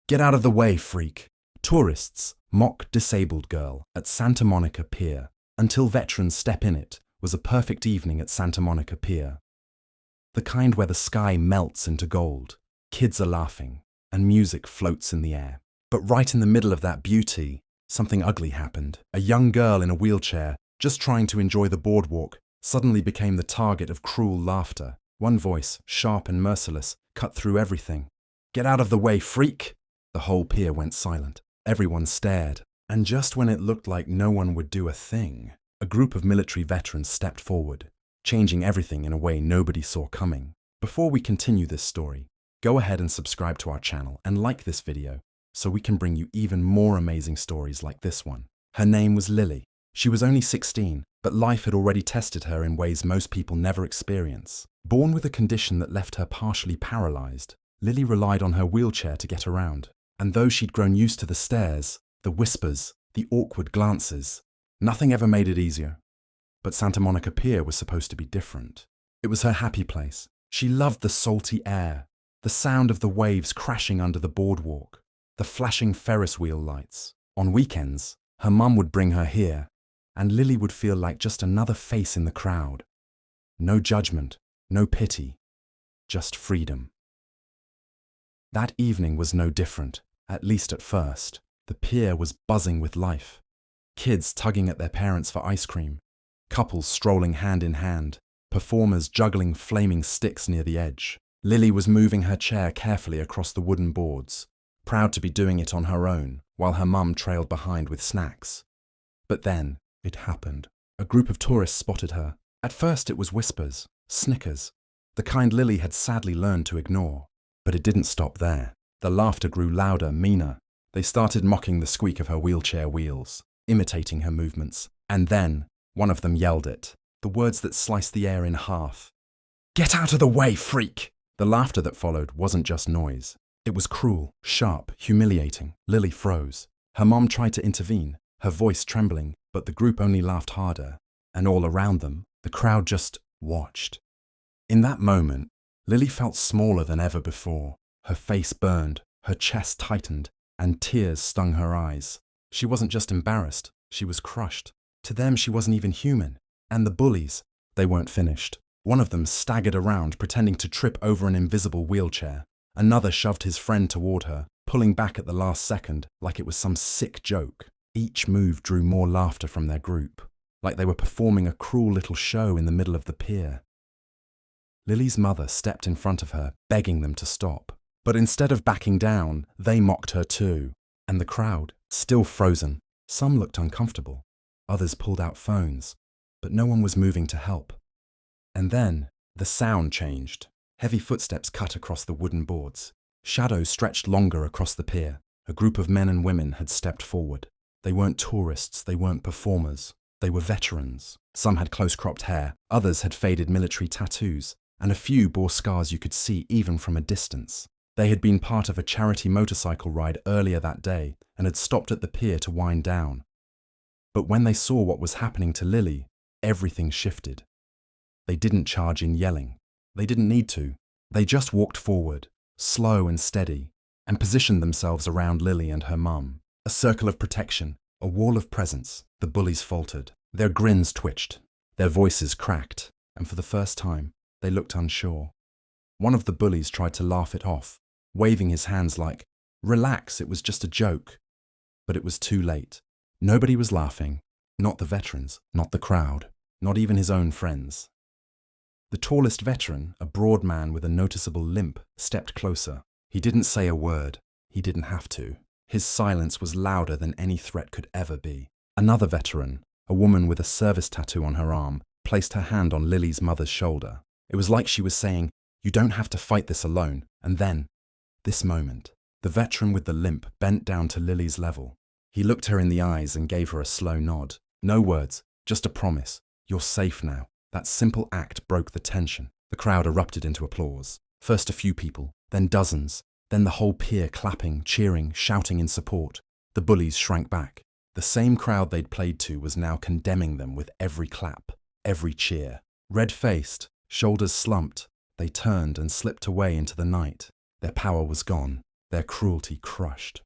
Get out of the way, freak! Tourists mock disabled girl at Santa Monica Pier. Until veterans step in, it was a perfect evening at Santa Monica Pier. The kind where the sky melts into gold, kids are laughing, and music floats in the air. But right in the middle of that beauty, something ugly happened. A young girl in a wheelchair, just trying to enjoy the boardwalk, suddenly became the target of cruel laughter. One voice, sharp and merciless, cut through everything. Get out of the way, freak! The whole pier went silent. Everyone stared. And just when it looked like no one would do a thing, a group of military veterans stepped forward, changing everything in a way nobody saw coming. Before we continue this story, go ahead and subscribe to our channel and like this video so we can bring you even more amazing stories like this one. Her name was Lily. She was only 16, but life had already tested her in ways most people never experience. Born with a condition that left her partially paralyzed, Lily relied on her wheelchair to get around. And though she'd grown used to the stares, the whispers, the awkward glances, nothing ever made it easier. But Santa Monica Pier was supposed to be different. It was her happy place. She loved the salty air, the sound of the waves crashing under the boardwalk, the flashing Ferris wheel lights. On weekends, her mum would bring her here, and Lily would feel like just another face in the crowd. No judgment, no pity, just freedom. That evening was no different, at least at first. The pier was buzzing with life. Kids tugging at their parents for ice cream, couples strolling hand in hand, performers juggling flaming sticks near the edge. Lily was moving her chair carefully across the wooden boards, proud to be doing it on her own, while her mum trailed behind with snacks. But then, it happened. A group of tourists spotted her. At first it was whispers, snickers, the kind Lily had sadly learned to ignore. But it didn't stop there. The laughter grew louder, meaner. They started mocking the squeak of her wheelchair wheels, imitating her movements. And then, one of them yelled it, the words that sliced the air in half. Get out of the way, freak! The laughter that followed wasn't just noise. It was cruel, sharp, humiliating. Lily froze. Her mom tried to intervene, her voice trembling, but the group only laughed harder. And all around them, the crowd just watched. In that moment, Lily felt smaller than ever before. Her face burned, her chest tightened, and tears stung her eyes. She wasn't just embarrassed, she was crushed. To them, she wasn't even human. And the bullies, they weren't finished. One of them staggered around, pretending to trip over an invisible wheelchair. Another shoved his friend toward her, pulling back at the last second, like it was some sick joke. Each move drew more laughter from their group, like they were performing a cruel little show in the middle of the pier. Lily's mother stepped in front of her, begging them to stop. But instead of backing down, they mocked her too. And the crowd, still frozen, some looked uncomfortable. Others pulled out phones, but no one was moving to help. And then, the sound changed. Heavy footsteps cut across the wooden boards. Shadows stretched longer across the pier. A group of men and women had stepped forward. They weren't tourists, they weren't performers. They were veterans. Some had close-cropped hair, others had faded military tattoos, and a few bore scars you could see even from a distance. They had been part of a charity motorcycle ride earlier that day and had stopped at the pier to wind down. But when they saw what was happening to Lily, everything shifted. They didn't charge in yelling. They didn't need to. They just walked forward, slow and steady, and positioned themselves around Lily and her mum. A circle of protection, a wall of presence. The bullies faltered. Their grins twitched. Their voices cracked. And for the first time, they looked unsure. One of the bullies tried to laugh it off, waving his hands like, "Relax, it was just a joke." But it was too late. Nobody was laughing. Not the veterans, not the crowd, not even his own friends. The tallest veteran, a broad man with a noticeable limp, stepped closer. He didn't say a word. He didn't have to. His silence was louder than any threat could ever be. Another veteran, a woman with a service tattoo on her arm, placed her hand on Lily's mother's shoulder. It was like she was saying, "You don't have to fight this alone." And then, this moment, the veteran with the limp bent down to Lily's level. He looked her in the eyes and gave her a slow nod. No words, just a promise. You're safe now. That simple act broke the tension. The crowd erupted into applause. First a few people, then dozens, then the whole pier clapping, cheering, shouting in support. The bullies shrank back. The same crowd they'd played to was now condemning them with every clap, every cheer. Red-faced, shoulders slumped, they turned and slipped away into the night. Their power was gone. their cruelty crushed.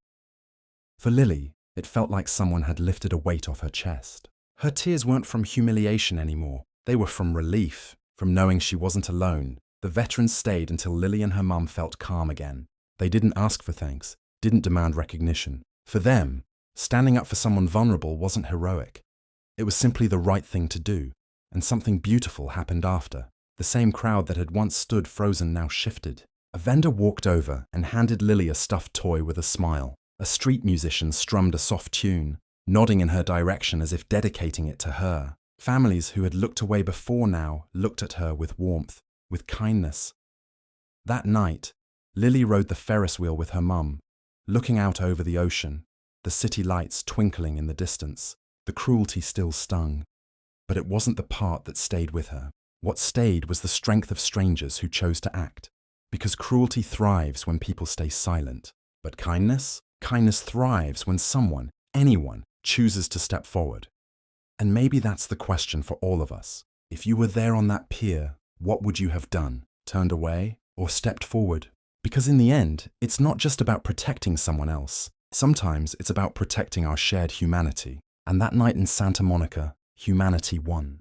For Lily, it felt like someone had lifted a weight off her chest. Her tears weren't from humiliation anymore. They were from relief, from knowing she wasn't alone. The veterans stayed until Lily and her mum felt calm again. They didn't ask for thanks, didn't demand recognition. For them, standing up for someone vulnerable wasn't heroic. It was simply the right thing to do, and something beautiful happened after. The same crowd that had once stood frozen now shifted. A vendor walked over and handed Lily a stuffed toy with a smile. A street musician strummed a soft tune, nodding in her direction as if dedicating it to her. Families who had looked away before now looked at her with warmth, with kindness. That night, Lily rode the Ferris wheel with her mum, looking out over the ocean, the city lights twinkling in the distance. The cruelty still stung, but it wasn't the part that stayed with her. What stayed was the strength of strangers who chose to act, because cruelty thrives when people stay silent. But kindness thrives when someone, anyone, chooses to step forward. And maybe that's the question for all of us. If you were there on that pier, what would you have done? Turned away or stepped forward? Because in the end, it's not just about protecting someone else. Sometimes it's about protecting our shared humanity. And that night in Santa Monica, humanity won.